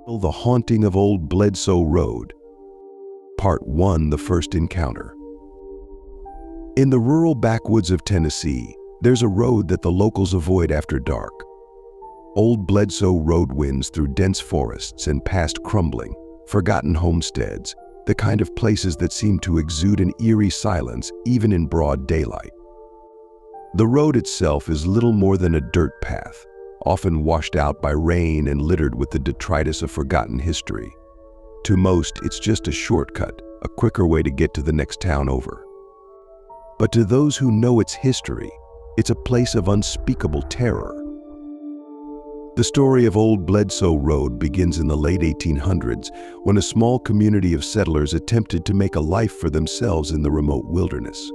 The Haunting of Old Bledsoe Road. Part 1, The First Encounter. In the rural backwoods of Tennessee, there's a road that the locals avoid after dark. Old Bledsoe Road winds through dense forests and past crumbling, forgotten homesteads, the kind of places that seem to exude an eerie silence even in broad daylight. The road itself is little more than a dirt path, often washed out by rain and littered with the detritus of forgotten history. To most, it's just a shortcut, a quicker way to get to the next town over. But to those who know its history, it's a place of unspeakable terror. The story of Old Bledsoe Road begins in the late 1800s when a small community of settlers attempted to make a life for themselves in the remote wilderness.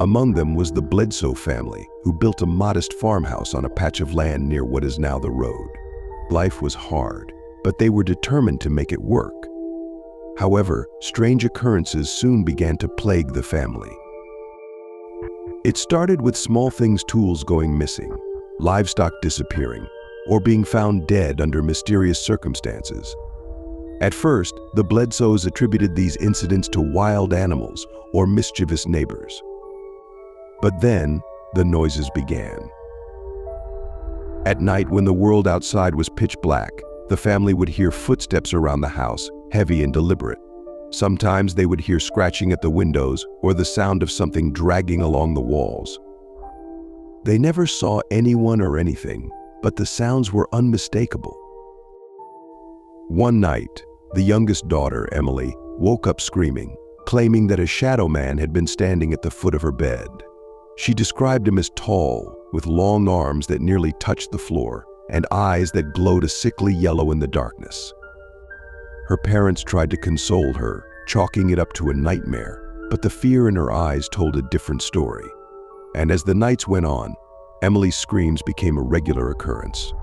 Among them was the Bledsoe family, who built a modest farmhouse on a patch of land near what is now the road. Life was hard, but they were determined to make it work. However, strange occurrences soon began to plague the family. It started with small things: tools going missing, livestock disappearing, or being found dead under mysterious circumstances. At first, the Bledsoes attributed these incidents to wild animals or mischievous neighbors. But then, the noises began. At night, when the world outside was pitch black, the family would hear footsteps around the house, heavy and deliberate. Sometimes they would hear scratching at the windows or the sound of something dragging along the walls. They never saw anyone or anything, but the sounds were unmistakable. One night, the youngest daughter, Emily, woke up screaming, claiming that a shadow man had been standing at the foot of her bed. She described him as tall, with long arms that nearly touched the floor, and eyes that glowed a sickly yellow in the darkness. Her parents tried to console her, chalking it up to a nightmare, but the fear in her eyes told a different story. And as the nights went on, Emily's screams became a regular occurrence.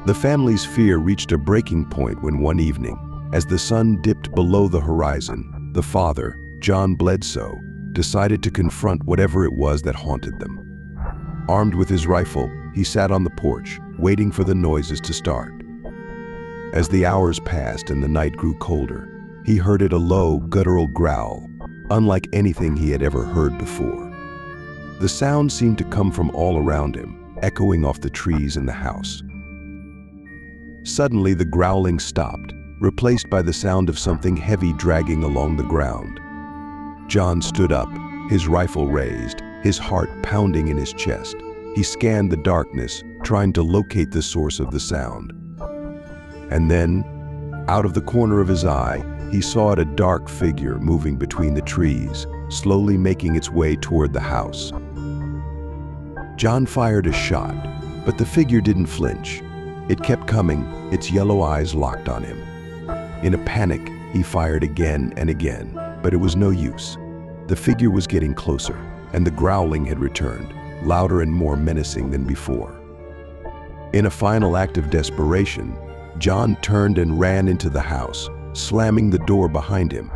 The family's fear reached a breaking point when one evening, as the sun dipped below the horizon, the father, John Bledsoe, decided to confront whatever it was that haunted them. Armed with his rifle, he sat on the porch, waiting for the noises to start. As the hours passed and the night grew colder, he heard a low, guttural growl, unlike anything he had ever heard before. The sound seemed to come from all around him, echoing off the trees in the house. Suddenly, the growling stopped, replaced by the sound of something heavy dragging along the ground. John stood up, his rifle raised, his heart pounding in his chest. He scanned the darkness, trying to locate the source of the sound. And then, out of the corner of his eye, he saw a dark figure moving between the trees, slowly making its way toward the house. John fired a shot, but the figure didn't flinch. It kept coming, its yellow eyes locked on him. In a panic, he fired again and again, but it was no use. The figure was getting closer, and the growling had returned, louder and more menacing than before. In a final act of desperation, John turned and ran into the house, slamming the door behind him.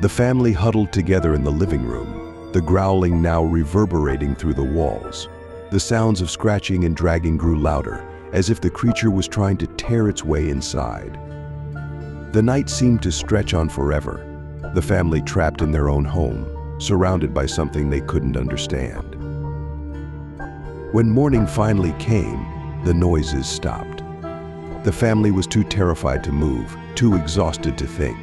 The family huddled together in the living room, the growling now reverberating through the walls. The sounds of scratching and dragging grew louder, as if the creature was trying to tear its way inside. The night seemed to stretch on forever, the family trapped in their own home, surrounded by something they couldn't understand. When morning finally came, the noises stopped. The family was too terrified to move, too exhausted to think.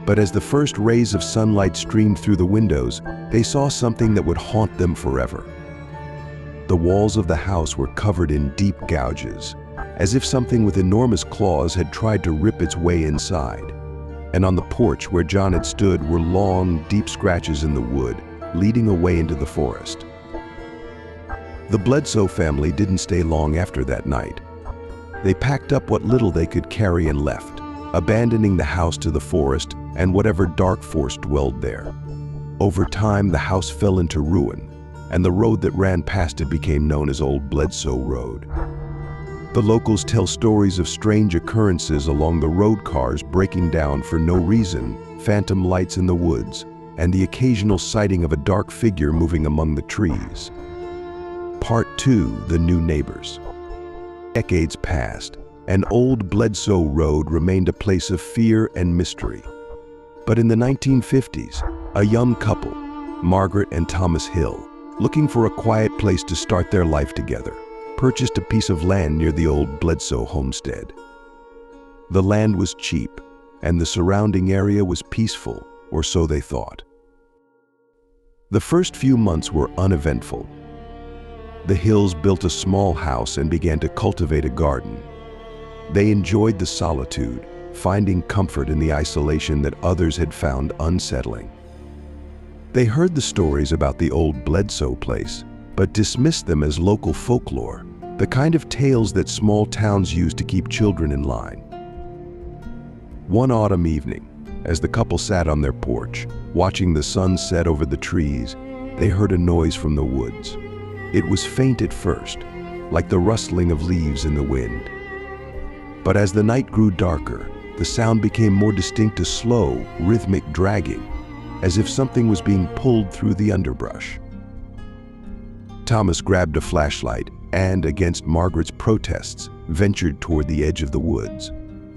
But as the first rays of sunlight streamed through the windows, they saw something that would haunt them forever. The walls of the house were covered in deep gouges, as if something with enormous claws had tried to rip its way inside. And on the porch where John had stood were long, deep scratches in the wood, leading away into the forest. The Bledsoe family didn't stay long after that night. They packed up what little they could carry and left, abandoning the house to the forest and whatever dark force dwelled there. Over time, the house fell into ruin, and the road that ran past it became known as Old Bledsoe Road. The locals tell stories of strange occurrences along the road, cars breaking down for no reason, phantom lights in the woods, and the occasional sighting of a dark figure moving among the trees. Part 2: The New Neighbors. Decades passed, and old Bledsoe Road remained a place of fear and mystery. But in the 1950s, a young couple, Margaret and Thomas Hill, looking for a quiet place to start their life together, purchased a piece of land near the old Bledsoe homestead. The land was cheap, and the surrounding area was peaceful, or so they thought. The first few months were uneventful. The Hills built a small house and began to cultivate a garden. They enjoyed the solitude, finding comfort in the isolation that others had found unsettling. They heard the stories about the old Bledsoe place, but dismissed them as local folklore, the kind of tales that small towns use to keep children in line. One autumn evening, as the couple sat on their porch, watching the sun set over the trees, they heard a noise from the woods. It was faint at first, like the rustling of leaves in the wind. But as the night grew darker, the sound became more distinct, a slow, rhythmic dragging, as if something was being pulled through the underbrush. Thomas grabbed a flashlight and, against Margaret's protests, ventured toward the edge of the woods.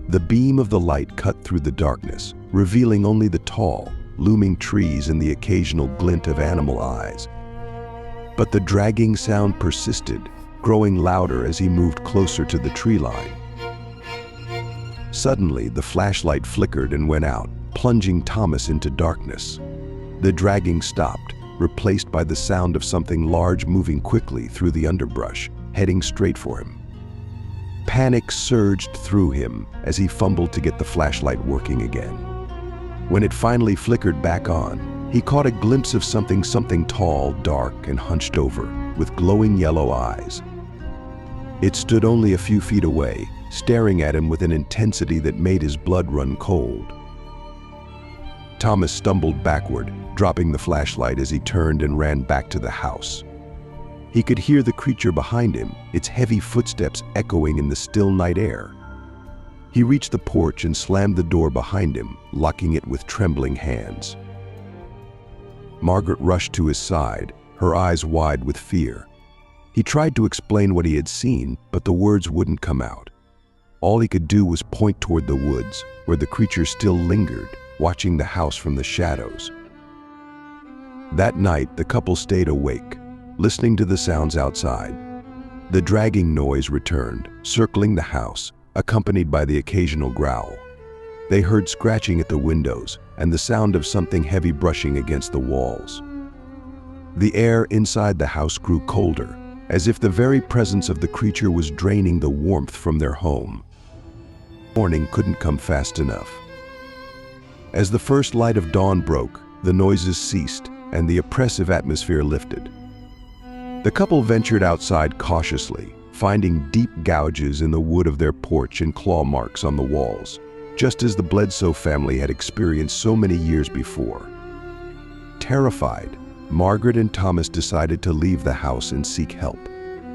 The beam of the light cut through the darkness, revealing only the tall, looming trees and the occasional glint of animal eyes. But the dragging sound persisted, growing louder as he moved closer to the tree line. Suddenly, the flashlight flickered and went out, plunging Thomas into darkness. The dragging stopped, replaced by the sound of something large moving quickly through the underbrush, heading straight for him. Panic surged through him as he fumbled to get the flashlight working again. When it finally flickered back on, he caught a glimpse of something tall, dark, and hunched over, with glowing yellow eyes. It stood only a few feet away, staring at him with an intensity that made his blood run cold. Thomas stumbled backward, dropping the flashlight as he turned and ran back to the house. He could hear the creature behind him, its heavy footsteps echoing in the still night air. He reached the porch and slammed the door behind him, locking it with trembling hands. Margaret rushed to his side, her eyes wide with fear. He tried to explain what he had seen, but the words wouldn't come out. All he could do was point toward the woods, where the creature still lingered, watching the house from the shadows. That night, the couple stayed awake, listening to the sounds outside. The dragging noise returned, circling the house, accompanied by the occasional growl. They heard scratching at the windows and the sound of something heavy brushing against the walls. The air inside the house grew colder, as if the very presence of the creature was draining the warmth from their home. Morning couldn't come fast enough. As the first light of dawn broke, the noises ceased and the oppressive atmosphere lifted. The couple ventured outside cautiously, finding deep gouges in the wood of their porch and claw marks on the walls, just as the Bledsoe family had experienced so many years before. Terrified, Margaret and Thomas decided to leave the house and seek help.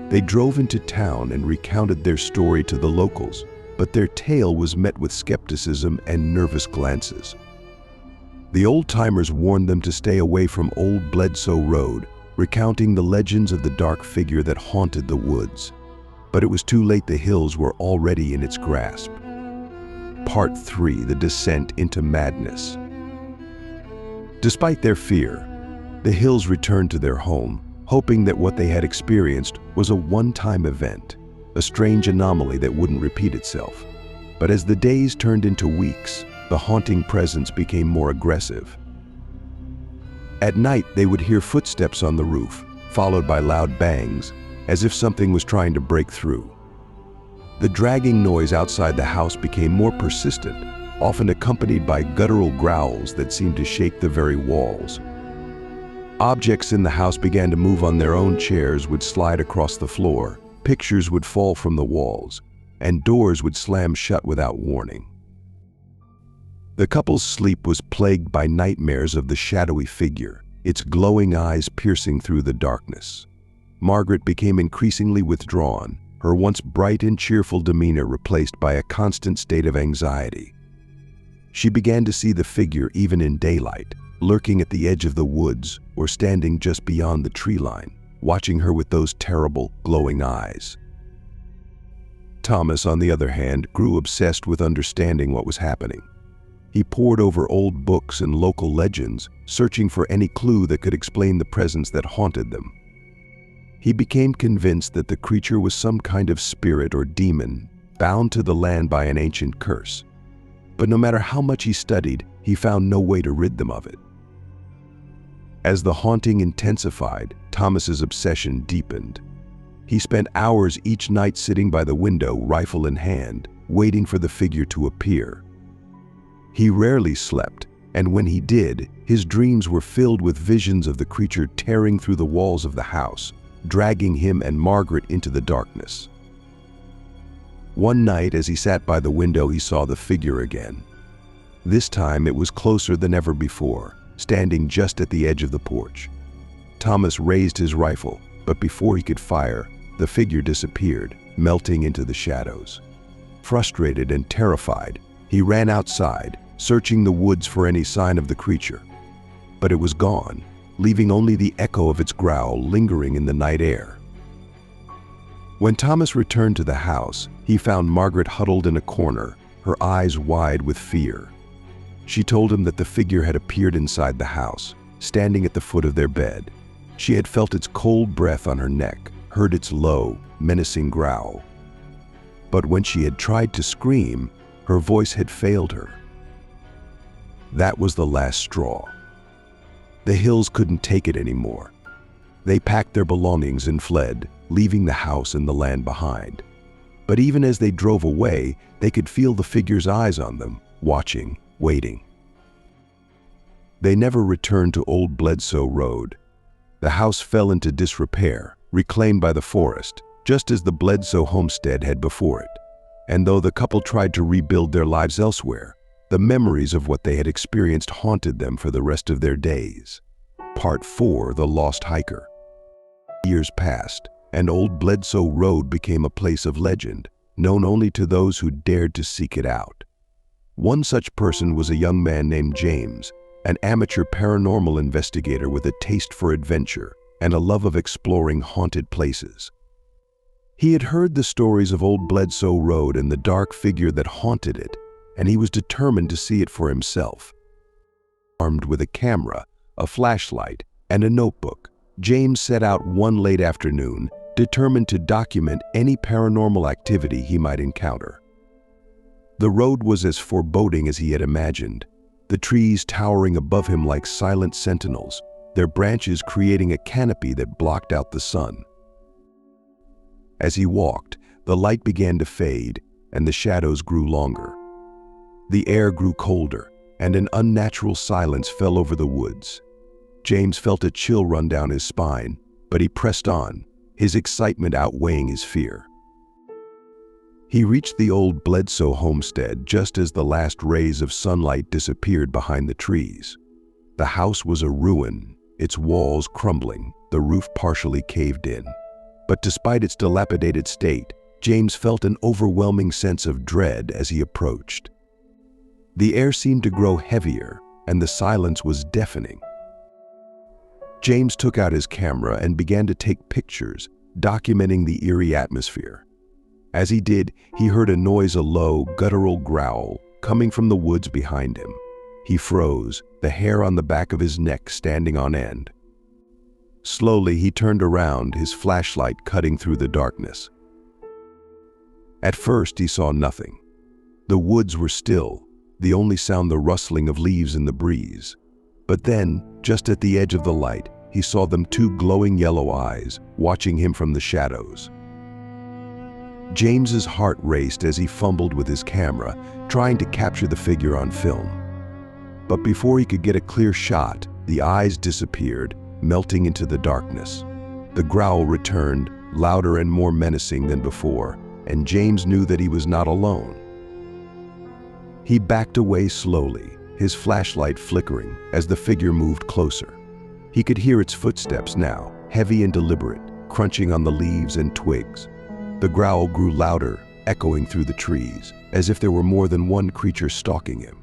They drove into town and recounted their story to the locals, but their tale was met with skepticism and nervous glances. The old-timers warned them to stay away from old Bledsoe Road, recounting the legends of the dark figure that haunted the woods. But it was too late. The Hills were already in its grasp. Part 3: The Descent into Madness. Despite their fear, the Hills returned to their home, hoping that what they had experienced was a one-time event, a strange anomaly that wouldn't repeat itself. But as the days turned into weeks, the haunting presence became more aggressive. At night, they would hear footsteps on the roof, followed by loud bangs, as if something was trying to break through. The dragging noise outside the house became more persistent, often accompanied by guttural growls that seemed to shake the very walls. Objects in the house began to move on their own. Chairs would slide across the floor, pictures would fall from the walls, and doors would slam shut without warning. The couple's sleep was plagued by nightmares of the shadowy figure, its glowing eyes piercing through the darkness. Margaret became increasingly withdrawn, her once bright and cheerful demeanor replaced by a constant state of anxiety. She began to see the figure even in daylight, lurking at the edge of the woods or standing just beyond the tree line, watching her with those terrible, glowing eyes. Thomas, on the other hand, grew obsessed with understanding what was happening. He pored over old books and local legends, searching for any clue that could explain the presence that haunted them. He became convinced that the creature was some kind of spirit or demon, bound to the land by an ancient curse. But no matter how much he studied, he found no way to rid them of it. As the haunting intensified, Thomas's obsession deepened. He spent hours each night sitting by the window, rifle in hand, waiting for the figure to appear. He rarely slept, and when he did, his dreams were filled with visions of the creature tearing through the walls of the house, dragging him and Margaret into the darkness. One night, as he sat by the window, he saw the figure again. This time it was closer than ever before, standing just at the edge of the porch. Thomas raised his rifle, but before he could fire, the figure disappeared, melting into the shadows. Frustrated and terrified, he ran outside, searching the woods for any sign of the creature. But it was gone, leaving only the echo of its growl lingering in the night air. When Thomas returned to the house, he found Margaret huddled in a corner, her eyes wide with fear. She told him that the figure had appeared inside the house, standing at the foot of their bed. She had felt its cold breath on her neck, heard its low, menacing growl. But when she had tried to scream, her voice had failed her. That was the last straw. The Hills couldn't take it anymore. They packed their belongings and fled, leaving the house and the land behind. But even as they drove away, they could feel the figure's eyes on them, watching, waiting. They never returned to Old Bledsoe Road. The house fell into disrepair, reclaimed by the forest, just as the Bledsoe homestead had before it. And though the couple tried to rebuild their lives elsewhere, the memories of what they had experienced haunted them for the rest of their days. Part 4: The Lost Hiker. Years passed, and Old Bledsoe Road became a place of legend, known only to those who dared to seek it out. One such person was a young man named James, an amateur paranormal investigator with a taste for adventure and a love of exploring haunted places. He had heard the stories of Old Bledsoe Road and the dark figure that haunted it, and he was determined to see it for himself. Armed with a camera, a flashlight, and a notebook, James set out one late afternoon, determined to document any paranormal activity he might encounter. The road was as foreboding as he had imagined, the trees towering above him like silent sentinels, their branches creating a canopy that blocked out the sun. As he walked, the light began to fade, and the shadows grew longer. The air grew colder, and an unnatural silence fell over the woods. James felt a chill run down his spine, but he pressed on, his excitement outweighing his fear. He reached the Old Bledsoe homestead just as the last rays of sunlight disappeared behind the trees. The house was a ruin, its walls crumbling, the roof partially caved in. But despite its dilapidated state, James felt an overwhelming sense of dread as he approached. The air seemed to grow heavier, and the silence was deafening. James took out his camera and began to take pictures, documenting the eerie atmosphere. As he did, he heard a noise, a low, guttural growl, coming from the woods behind him. He froze, the hair on the back of his neck standing on end. Slowly, he turned around, his flashlight cutting through the darkness. At first, he saw nothing. The woods were still, the only sound the rustling of leaves in the breeze. But then, just at the edge of the light, he saw them, two glowing yellow eyes, watching him from the shadows. James's heart raced as he fumbled with his camera, trying to capture the figure on film. But before he could get a clear shot, the eyes disappeared, melting into the darkness. The growl returned, louder and more menacing than before, and James knew that he was not alone. He backed away slowly, his flashlight flickering as the figure moved closer. He could hear its footsteps now, heavy and deliberate, crunching on the leaves and twigs. The growl grew louder, echoing through the trees, as if there were more than one creature stalking him.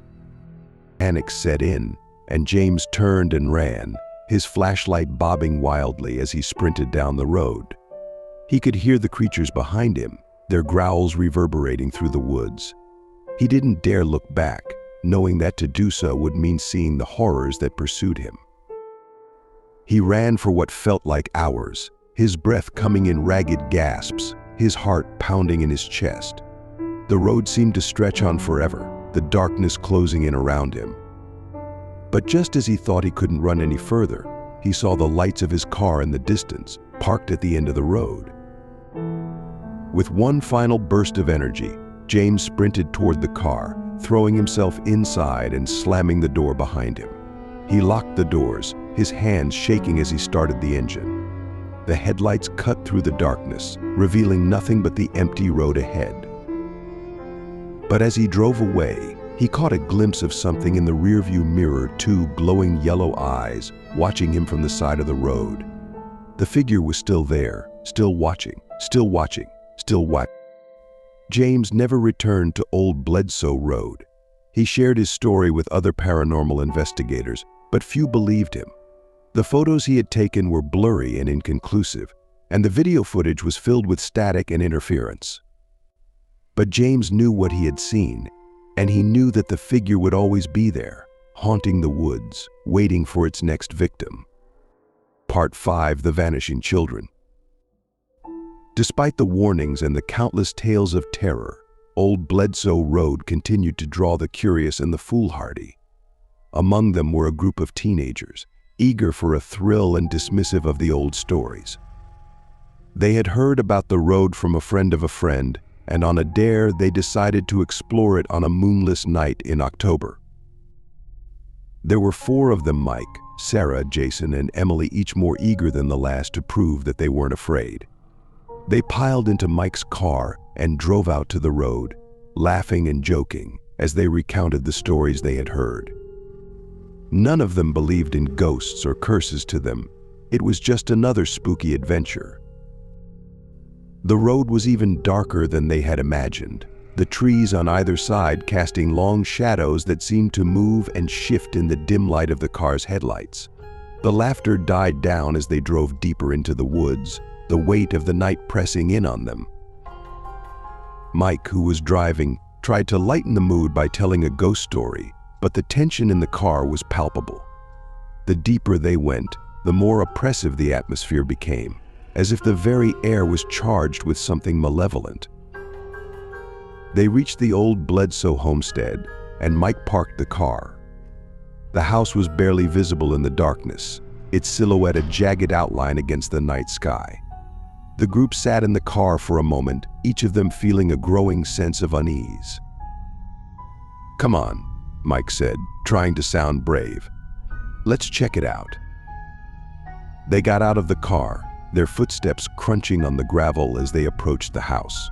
Panic set in, and James turned and ran, his flashlight bobbing wildly as he sprinted down the road. He could hear the creatures behind him, their growls reverberating through the woods. He didn't dare look back, knowing that to do so would mean seeing the horrors that pursued him. He ran for what felt like hours, his breath coming in ragged gasps, his heart pounding in his chest. The road seemed to stretch on forever, the darkness closing in around him. But just as he thought he couldn't run any further, he saw the lights of his car in the distance, parked at the end of the road. With one final burst of energy, James sprinted toward the car, throwing himself inside and slamming the door behind him. He locked the doors, his hands shaking as he started the engine. The headlights cut through the darkness, revealing nothing but the empty road ahead. But as he drove away, he caught a glimpse of something in the rearview mirror, two glowing yellow eyes watching him from the side of the road. The figure was still there, still watching, still watching, still watching. James never returned to Old Bledsoe Road. He shared his story with other paranormal investigators, but few believed him. The photos he had taken were blurry and inconclusive, and the video footage was filled with static and interference. But James knew what he had seen, and he knew that the figure would always be there, haunting the woods, waiting for its next victim. Part 5: The Vanishing Children. Despite the warnings and the countless tales of terror, Old Bledsoe Road continued to draw the curious and the foolhardy. Among them were a group of teenagers, eager for a thrill and dismissive of the old stories. They had heard about the road from a friend, and on a dare they decided to explore it on a moonless night in October. There were 4 of them: Mike, Sarah, Jason, and Emily, each more eager than the last to prove that they weren't afraid. They piled into Mike's car and drove out to the road, laughing and joking as they recounted the stories they had heard. None of them believed in ghosts or curses. To them, it was just another spooky adventure. The road was even darker than they had imagined, the trees on either side casting long shadows that seemed to move and shift in the dim light of the car's headlights. The laughter died down as they drove deeper into the woods, the weight of the night pressing in on them. Mike, who was driving, tried to lighten the mood by telling a ghost story, but the tension in the car was palpable. The deeper they went, the more oppressive the atmosphere became, as if the very air was charged with something malevolent. They reached the Old Bledsoe homestead, and Mike parked the car. The house was barely visible in the darkness, its silhouette a jagged outline against the night sky. The group sat in the car for a moment, each of them feeling a growing sense of unease. "Come on," Mike said, trying to sound brave. "Let's check it out." They got out of the car, their footsteps crunching on the gravel as they approached the house.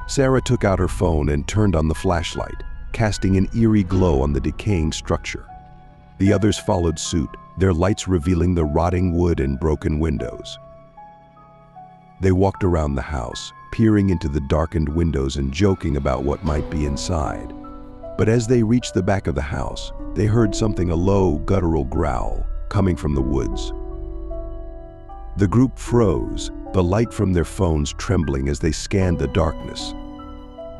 Sarah took out her phone and turned on the flashlight, casting an eerie glow on the decaying structure. The others followed suit, their lights revealing the rotting wood and broken windows. They walked around the house, peering into the darkened windows and joking about what might be inside. But as they reached the back of the house, they heard something, a low, guttural growl, coming from the woods. The group froze, the light from their phones trembling as they scanned the darkness.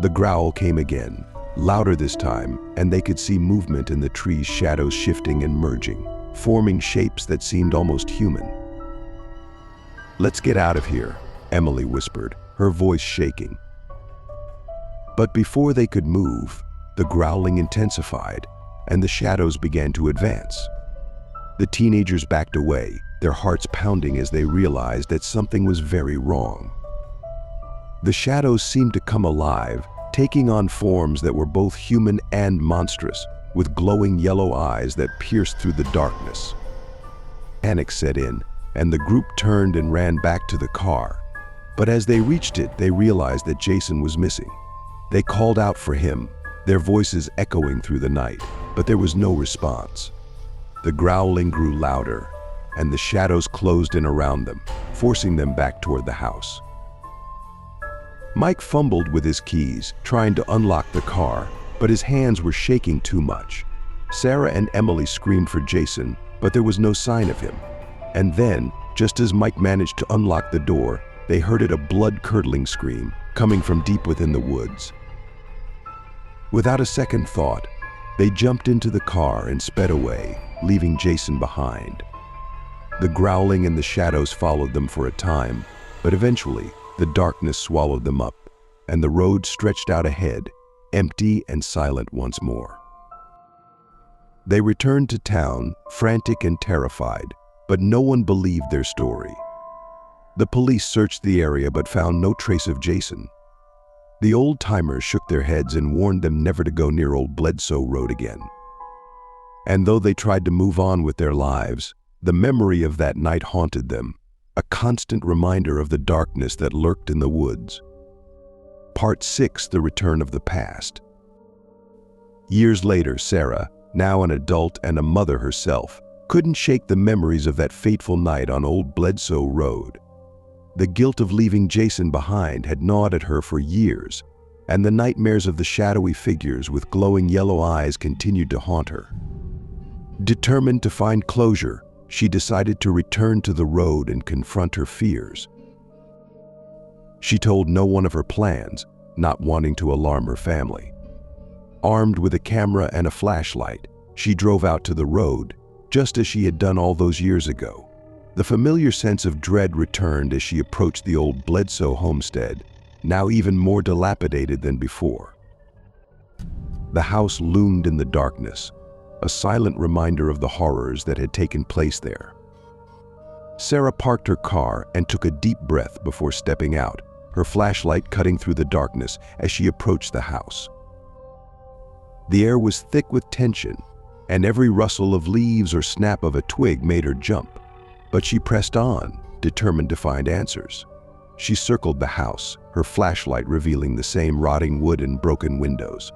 The growl came again, louder this time, and they could see movement in the trees, shadows shifting and merging, forming shapes that seemed almost human. "Let's get out of here," Emily whispered, her voice shaking. But before they could move, the growling intensified, and the shadows began to advance. The teenagers backed away, their hearts pounding as they realized that something was very wrong. The shadows seemed to come alive, taking on forms that were both human and monstrous, with glowing yellow eyes that pierced through the darkness. Panic set in, and the group turned and ran back to the car. But as they reached it, they realized that Jason was missing. They called out for him, their voices echoing through the night, but there was no response. The growling grew louder, and the shadows closed in around them, forcing them back toward the house. Mike fumbled with his keys, trying to unlock the car, but his hands were shaking too much. Sarah and Emily screamed for Jason, but there was no sign of him. And then, just as Mike managed to unlock the door, they heard a blood-curdling scream, coming from deep within the woods. Without a second thought, they jumped into the car and sped away, leaving Jason behind. The growling and the shadows followed them for a time, but eventually the darkness swallowed them up, and the road stretched out ahead, empty and silent once more. They returned to town, frantic and terrified, but no one believed their story. The police searched the area but found no trace of Jason. The old-timers shook their heads and warned them never to go near old Bledsoe Road again. And though they tried to move on with their lives, the memory of that night haunted them, a constant reminder of the darkness that lurked in the woods. Part 6: The Return of the Past. Years later, Sarah, now an adult and a mother herself, couldn't shake the memories of that fateful night on old Bledsoe Road. The guilt of leaving Jason behind had gnawed at her for years, and the nightmares of the shadowy figures with glowing yellow eyes continued to haunt her. Determined to find closure, she decided to return to the road and confront her fears. She told no one of her plans, not wanting to alarm her family. Armed with a camera and a flashlight, she drove out to the road, just as she had done all those years ago. The familiar sense of dread returned as she approached the old Bledsoe homestead, now even more dilapidated than before. The house loomed in the darkness, a silent reminder of the horrors that had taken place there. Sarah parked her car and took a deep breath before stepping out, her flashlight cutting through the darkness as she approached the house. The air was thick with tension, and every rustle of leaves or snap of a twig made her jump. But she pressed on, determined to find answers. She circled the house, her flashlight revealing the same rotting wood and broken windows.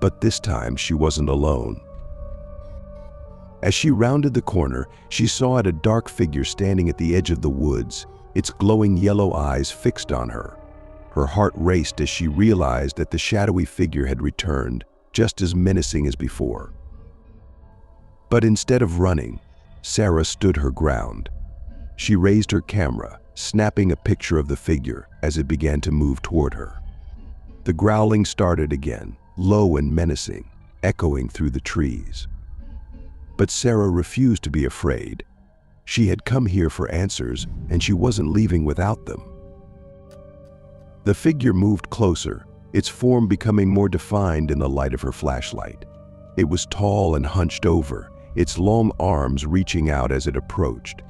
But this time she wasn't alone. As she rounded the corner, she saw a dark figure standing at the edge of the woods, its glowing yellow eyes fixed on her. Her heart raced as she realized that the shadowy figure had returned, just as menacing as before. But instead of running, Sarah stood her ground. She raised her camera, snapping a picture of the figure as it began to move toward her. The growling started again, low and menacing, echoing through the trees. But Sarah refused to be afraid. She had come here for answers, and she wasn't leaving without them. The figure moved closer, its form becoming more defined in the light of her flashlight. It was tall and hunched over, its long arms reaching out as it approached.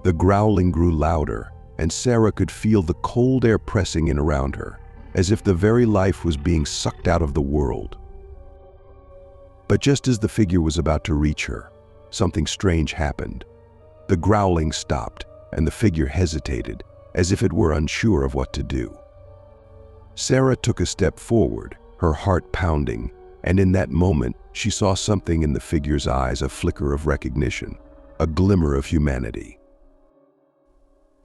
The growling grew louder, and Sarah could feel the cold air pressing in around her, as if the very life was being sucked out of the world. But just as the figure was about to reach her, something strange happened. The growling stopped, and the figure hesitated, as if it were unsure of what to do. Sarah took a step forward, her heart pounding, and in that moment, she saw something in the figure's eyes, a flicker of recognition, a glimmer of humanity.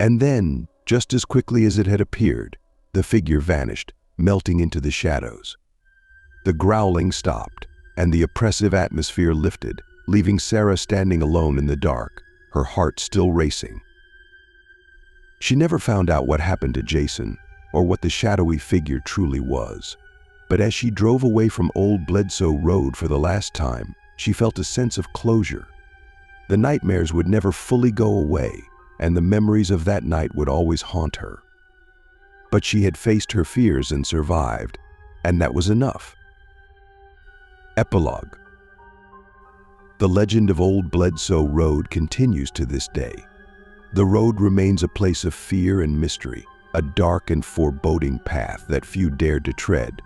And then, just as quickly as it had appeared, the figure vanished, melting into the shadows. The growling stopped, and the oppressive atmosphere lifted, leaving Sarah standing alone in the dark, her heart still racing. She never found out what happened to Jason, or what the shadowy figure truly was. But as she drove away from old Bledsoe Road for the last time, she felt a sense of closure. The nightmares would never fully go away, and the memories of that night would always haunt her. But she had faced her fears and survived, and that was enough. Epilogue. The legend of old Bledsoe Road continues to this day. The road remains a place of fear and mystery, a dark and foreboding path that few dared to tread.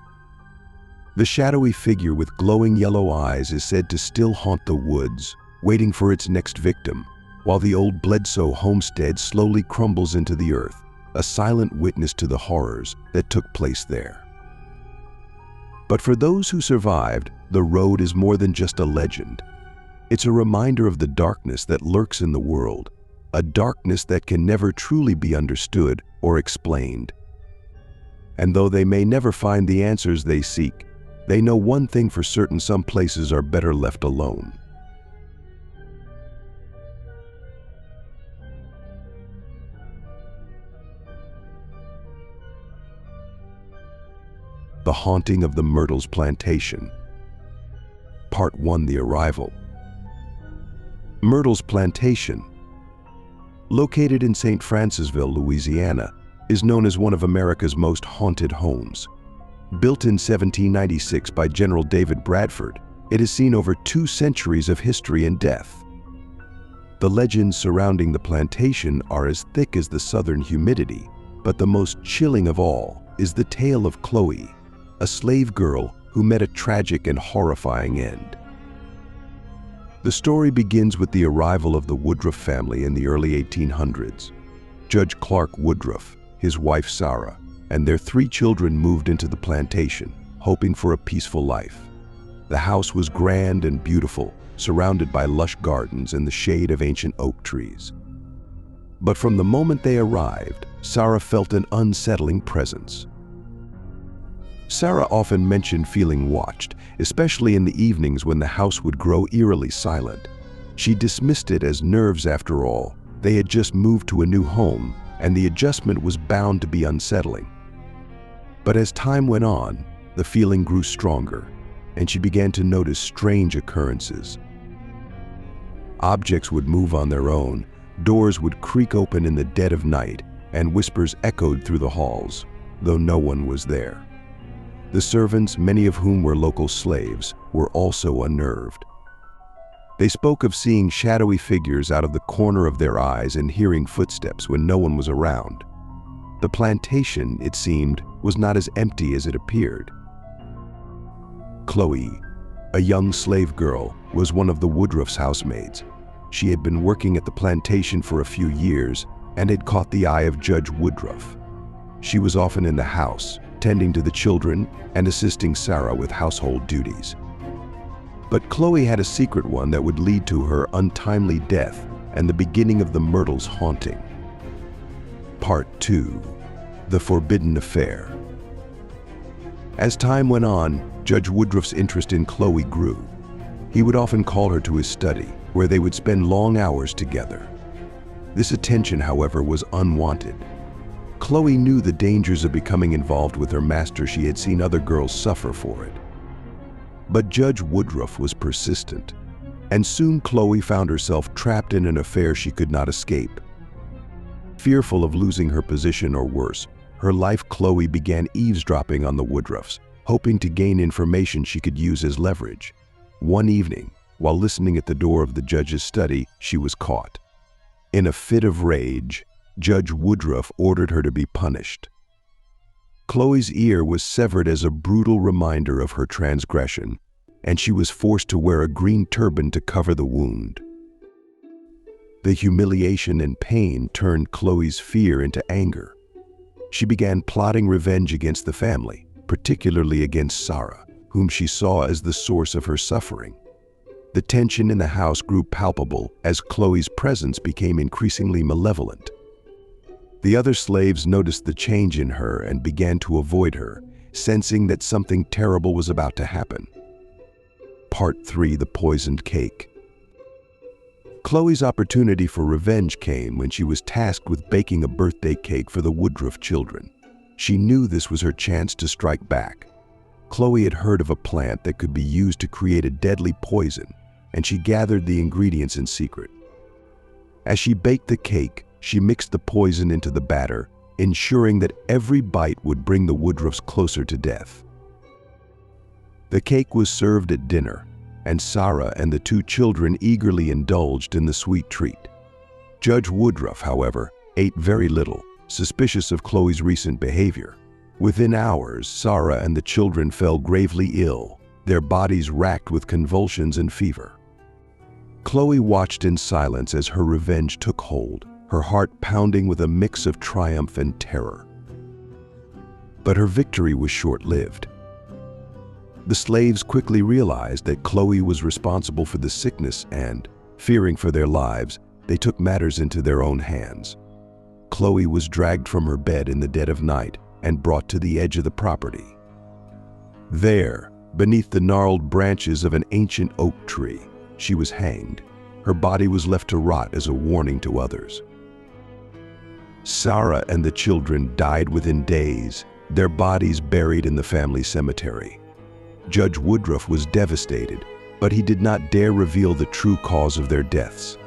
The shadowy figure with glowing yellow eyes is said to still haunt the woods, waiting for its next victim, while the old Bledsoe homestead slowly crumbles into the earth, a silent witness to the horrors that took place there. But for those who survived, the road is more than just a legend. It's a reminder of the darkness that lurks in the world, a darkness that can never truly be understood or explained. And though they may never find the answers they seek, they know one thing for certain: some places are better left alone. The Haunting of the Myrtles Plantation. Part 1: The Arrival. Myrtles Plantation, located in St. Francisville, Louisiana, is known as one of America's most haunted homes. Built in 1796 by General David Bradford, it has seen over 2 centuries of history and death. The legends surrounding the plantation are as thick as the southern humidity, but the most chilling of all is the tale of Chloe, a slave girl who met a tragic and horrifying end. The story begins with the arrival of the Woodruff family in the early 1800s. Judge Clark Woodruff, his wife Sarah, and their 3 children moved into the plantation, hoping for a peaceful life. The house was grand and beautiful, surrounded by lush gardens and the shade of ancient oak trees. But from the moment they arrived, Sarah felt an unsettling presence. Sarah often mentioned feeling watched, especially in the evenings when the house would grow eerily silent. She dismissed it as nerves after all. They had just moved to a new home, and the adjustment was bound to be unsettling. But as time went on, the feeling grew stronger, and she began to notice strange occurrences. Objects would move on their own, doors would creak open in the dead of night, and whispers echoed through the halls, though no one was there. The servants, many of whom were local slaves, were also unnerved. They spoke of seeing shadowy figures out of the corner of their eyes and hearing footsteps when no one was around. The plantation, it seemed, was not as empty as it appeared. Chloe, a young slave girl, was one of the Woodruff's housemaids. She had been working at the plantation for a few years and had caught the eye of Judge Woodruff. She was often in the house, tending to the children and assisting Sarah with household duties. But Chloe had a secret one that would lead to her untimely death and the beginning of the Myrtles haunting. Part 2: The Forbidden Affair. As time went on, Judge Woodruff's interest in Chloe grew. He would often call her to his study, where they would spend long hours together. This attention, however, was unwanted. Chloe knew the dangers of becoming involved with her master. She had seen other girls suffer for it. But Judge Woodruff was persistent, and soon Chloe found herself trapped in an affair she could not escape. Fearful of losing her position or worse, her life, Chloe began eavesdropping on the Woodruffs, hoping to gain information she could use as leverage. One evening, while listening at the door of the judge's study, she was caught. In a fit of rage, Judge Woodruff ordered her to be punished. Chloe's ear was severed as a brutal reminder of her transgression, and she was forced to wear a green turban to cover the wound. The humiliation and pain turned Chloe's fear into anger. She began plotting revenge against the family, particularly against Sarah, whom she saw as the source of her suffering. The tension in the house grew palpable as Chloe's presence became increasingly malevolent. The other slaves noticed the change in her and began to avoid her, sensing that something terrible was about to happen. Part 3: The Poisoned Cake. Chloe's opportunity for revenge came when she was tasked with baking a birthday cake for the Woodruff children. She knew this was her chance to strike back. Chloe had heard of a plant that could be used to create a deadly poison, and she gathered the ingredients in secret. As she baked the cake, she mixed the poison into the batter, ensuring that every bite would bring the Woodruffs closer to death. The cake was served at dinner, and Sarah and the 2 children eagerly indulged in the sweet treat. Judge Woodruff, however, ate very little, suspicious of Chloe's recent behavior. Within hours, Sarah and the children fell gravely ill, their bodies racked with convulsions and fever. Chloe watched in silence as her revenge took hold, her heart pounding with a mix of triumph and terror. But her victory was short-lived. The slaves quickly realized that Chloe was responsible for the sickness and, fearing for their lives, they took matters into their own hands. Chloe was dragged from her bed in the dead of night and brought to the edge of the property. There, beneath the gnarled branches of an ancient oak tree, she was hanged. Her body was left to rot as a warning to others. Sarah and the children died within days, their bodies buried in the family cemetery. Judge Woodruff was devastated, but he did not dare reveal the true cause of their deaths.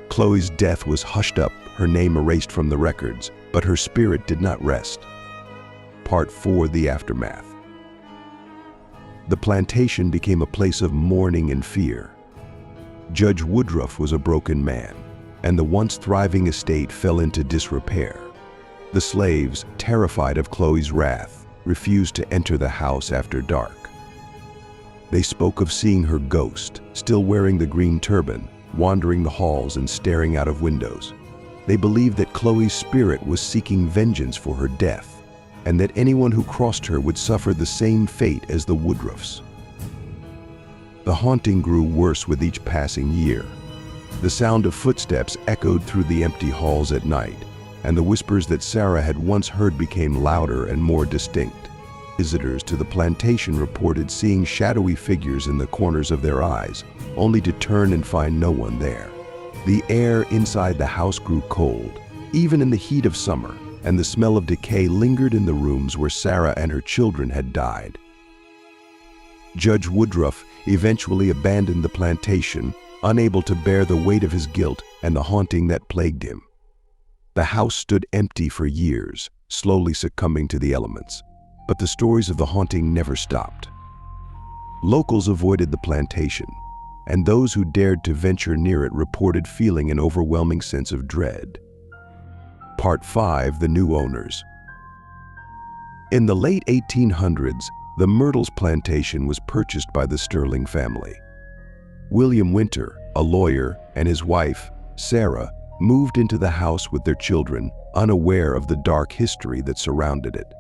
Chloe's death was hushed up, her name erased from the records, but her spirit did not rest. Part 4: The Aftermath. The plantation became a place of mourning and fear. Judge Woodruff was a broken man, and the once thriving estate fell into disrepair. The slaves, terrified of Chloe's wrath, refused to enter the house after dark. They spoke of seeing her ghost, still wearing the green turban, wandering the halls and staring out of windows. They believed that Chloe's spirit was seeking vengeance for her death, and that anyone who crossed her would suffer the same fate as the Woodruffs. The haunting grew worse with each passing year. The sound of footsteps echoed through the empty halls at night, and the whispers that Sarah had once heard became louder and more distinct. Visitors to the plantation reported seeing shadowy figures in the corners of their eyes, only to turn and find no one there. The air inside the house grew cold, even in the heat of summer, and the smell of decay lingered in the rooms where Sarah and her children had died. Judge Woodruff eventually abandoned the plantation, unable to bear the weight of his guilt and the haunting that plagued him. The house stood empty for years, slowly succumbing to the elements, but the stories of the haunting never stopped. Locals avoided the plantation, and those who dared to venture near it reported feeling an overwhelming sense of dread. Part 5: The New Owners. In the late 1800s, the Myrtles plantation was purchased by the Sterling family. William Winter, a lawyer, and his wife, Sarah, moved into the house with their children, unaware of the dark history that surrounded it.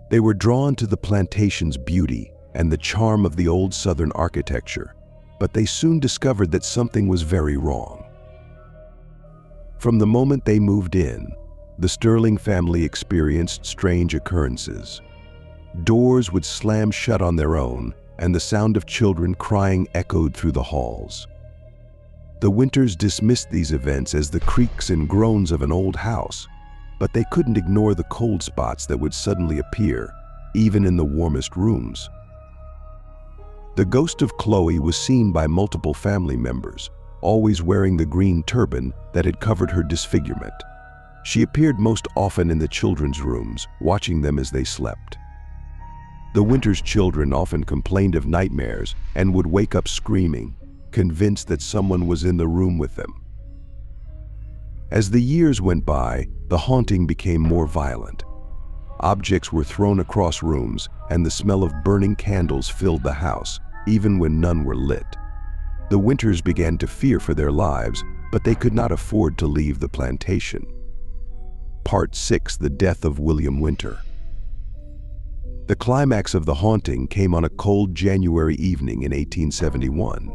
They were drawn to the plantation's beauty and the charm of the old Southern architecture, but they soon discovered that something was very wrong. From the moment they moved in, the Sterling family experienced strange occurrences. Doors would slam shut on their own, and the sound of children crying echoed through the halls. The Winters dismissed these events as the creaks and groans of an old house, but they couldn't ignore the cold spots that would suddenly appear, even in the warmest rooms. The ghost of Chloe was seen by multiple family members, always wearing the green turban that had covered her disfigurement. She appeared most often in the children's rooms, watching them as they slept. The Winters' children often complained of nightmares and would wake up screaming, convinced that someone was in the room with them. As the years went by, the haunting became more violent. Objects were thrown across rooms, and the smell of burning candles filled the house, even when none were lit. The Winters began to fear for their lives, but they could not afford to leave the plantation. Part 6: The Death of William Winter. The climax of the haunting came on a cold January evening in 1871.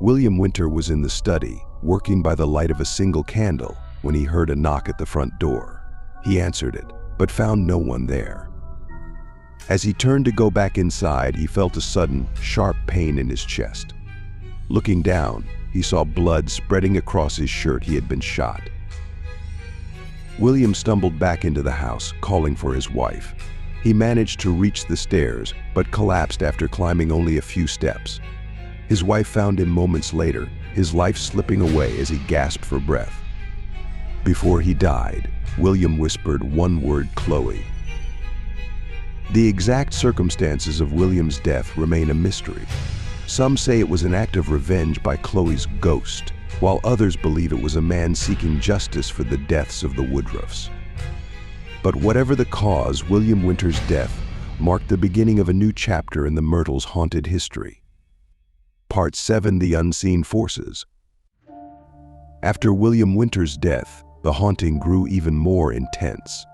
William Winter was in the study, working by the light of a single candle, when he heard a knock at the front door. He answered it, but found no one there. As he turned to go back inside, he felt a sudden, sharp pain in his chest. Looking down, he saw blood spreading across his shirt. He had been shot. William stumbled back into the house, calling for his wife. He managed to reach the stairs, but collapsed after climbing only a few steps. His wife found him moments later, his life slipping away as he gasped for breath. Before he died, William whispered one word: Chloe. The exact circumstances of William's death remain a mystery. Some say it was an act of revenge by Chloe's ghost, while others believe it was a man seeking justice for the deaths of the Woodruffs. But whatever the cause, William Winter's death marked the beginning of a new chapter in the Myrtles' haunted history. Part 7: The Unseen Forces. After William Winter's death, the haunting grew even more intense.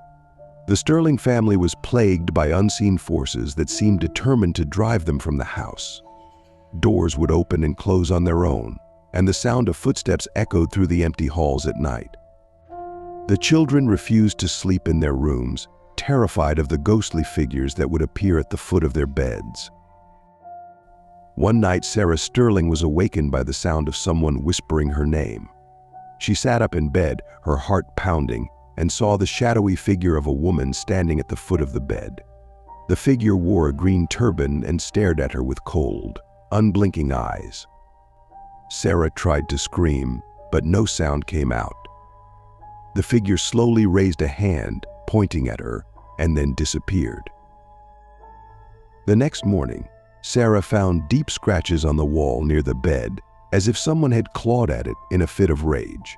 The Sterling family was plagued by unseen forces that seemed determined to drive them from the house. Doors would open and close on their own, and the sound of footsteps echoed through the empty halls at night. The children refused to sleep in their rooms, terrified of the ghostly figures that would appear at the foot of their beds. One night, Sarah Sterling was awakened by the sound of someone whispering her name. She sat up in bed, her heart pounding, and saw the shadowy figure of a woman standing at the foot of the bed. The figure wore a green turban and stared at her with cold, unblinking eyes. Sarah tried to scream, but no sound came out. The figure slowly raised a hand, pointing at her, and then disappeared. The next morning, Sarah found deep scratches on the wall near the bed, as if someone had clawed at it in a fit of rage.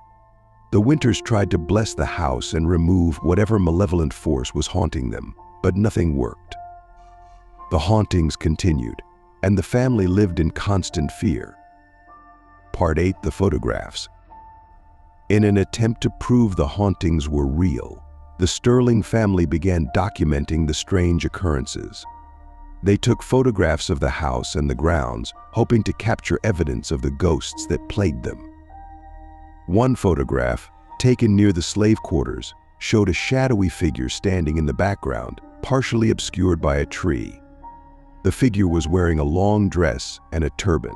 The Winters tried to bless the house and remove whatever malevolent force was haunting them, but nothing worked. The hauntings continued, and the family lived in constant fear. Part 8: The Photographs. In an attempt to prove the hauntings were real, the Sterling family began documenting the strange occurrences. They took photographs of the house and the grounds, hoping to capture evidence of the ghosts that plagued them. One photograph, taken near the slave quarters, showed a shadowy figure standing in the background, partially obscured by a tree. The figure was wearing a long dress and a turban.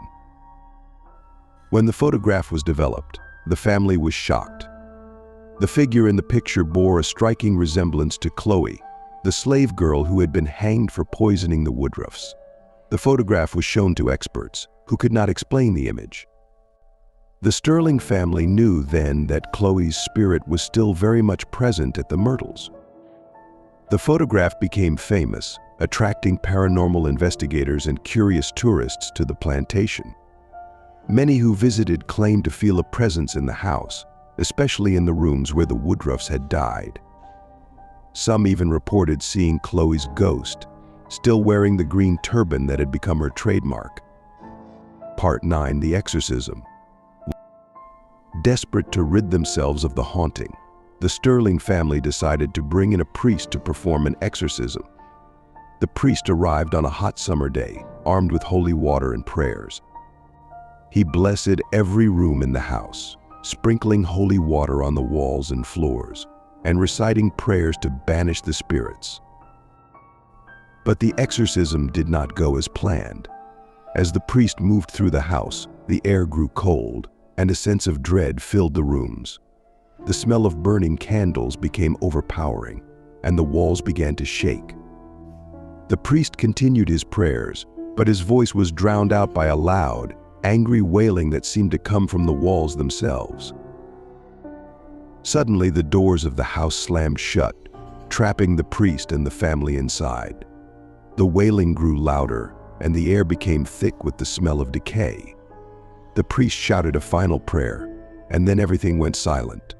When the photograph was developed, the family was shocked. The figure in the picture bore a striking resemblance to Chloe, the slave girl who had been hanged for poisoning the Woodruffs. The photograph was shown to experts, who could not explain the image. The Sterling family knew then that Chloe's spirit was still very much present at the Myrtles. The photograph became famous, attracting paranormal investigators and curious tourists to the plantation. Many who visited claimed to feel a presence in the house, especially in the rooms where the Woodruffs had died. Some even reported seeing Chloe's ghost, still wearing the green turban that had become her trademark. Part 9: The Exorcism. Desperate to rid themselves of the haunting, the Sterling family decided to bring in a priest to perform an exorcism. The priest arrived on a hot summer day, armed with holy water and prayers. He blessed every room in the house, sprinkling holy water on the walls and floors, and reciting prayers to banish the spirits. But the exorcism did not go as planned. As the priest moved through the house, the air grew cold, and a sense of dread filled the rooms. The smell of burning candles became overpowering, and the walls began to shake. The priest continued his prayers, but his voice was drowned out by a loud, angry wailing that seemed to come from the walls themselves. Suddenly, the doors of the house slammed shut, trapping the priest and the family inside. The wailing grew louder, and the air became thick with the smell of decay. The priest shouted a final prayer, and then everything went silent.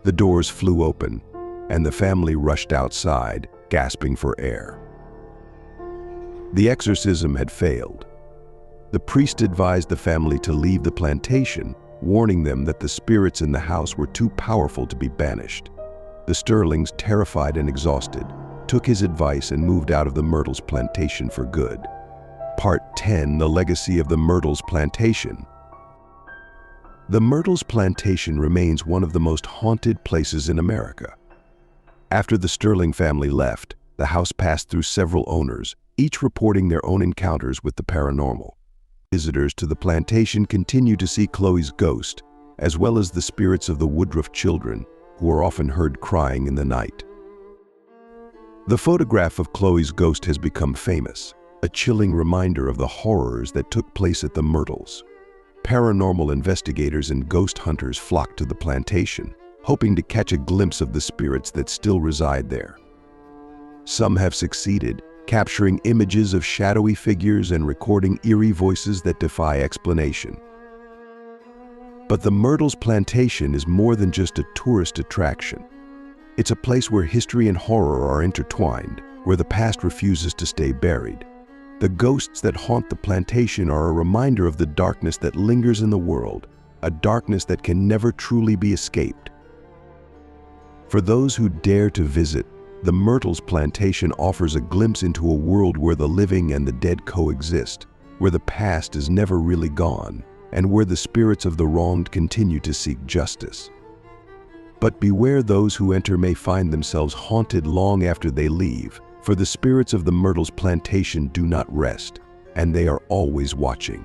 The doors flew open, and the family rushed outside, gasping for air. The exorcism had failed. The priest advised the family to leave the plantation, warning them that the spirits in the house were too powerful to be banished. The Sterlings, terrified and exhausted, took his advice and moved out of the Myrtles plantation for good. Part 10: The Legacy of the Myrtles Plantation. The Myrtles plantation remains one of the most haunted places in America. After the Sterling family left, the house passed through several owners, each reporting their own encounters with the paranormal. Visitors to the plantation continue to see Chloe's ghost, as well as the spirits of the Woodruff children, who are often heard crying in the night. The photograph of Chloe's ghost has become famous, a chilling reminder of the horrors that took place at the Myrtles. Paranormal investigators and ghost hunters flock to the plantation, hoping to catch a glimpse of the spirits that still reside there. Some have succeeded, capturing images of shadowy figures and recording eerie voices that defy explanation. But the Myrtles plantation is more than just a tourist attraction. It's a place where history and horror are intertwined, where the past refuses to stay buried. The ghosts that haunt the plantation are a reminder of the darkness that lingers in the world, a darkness that can never truly be escaped. For those who dare to visit, the Myrtles plantation offers a glimpse into a world where the living and the dead coexist, where the past is never really gone, and where the spirits of the wronged continue to seek justice. But beware, those who enter may find themselves haunted long after they leave, for the spirits of the Myrtles plantation do not rest, and they are always watching.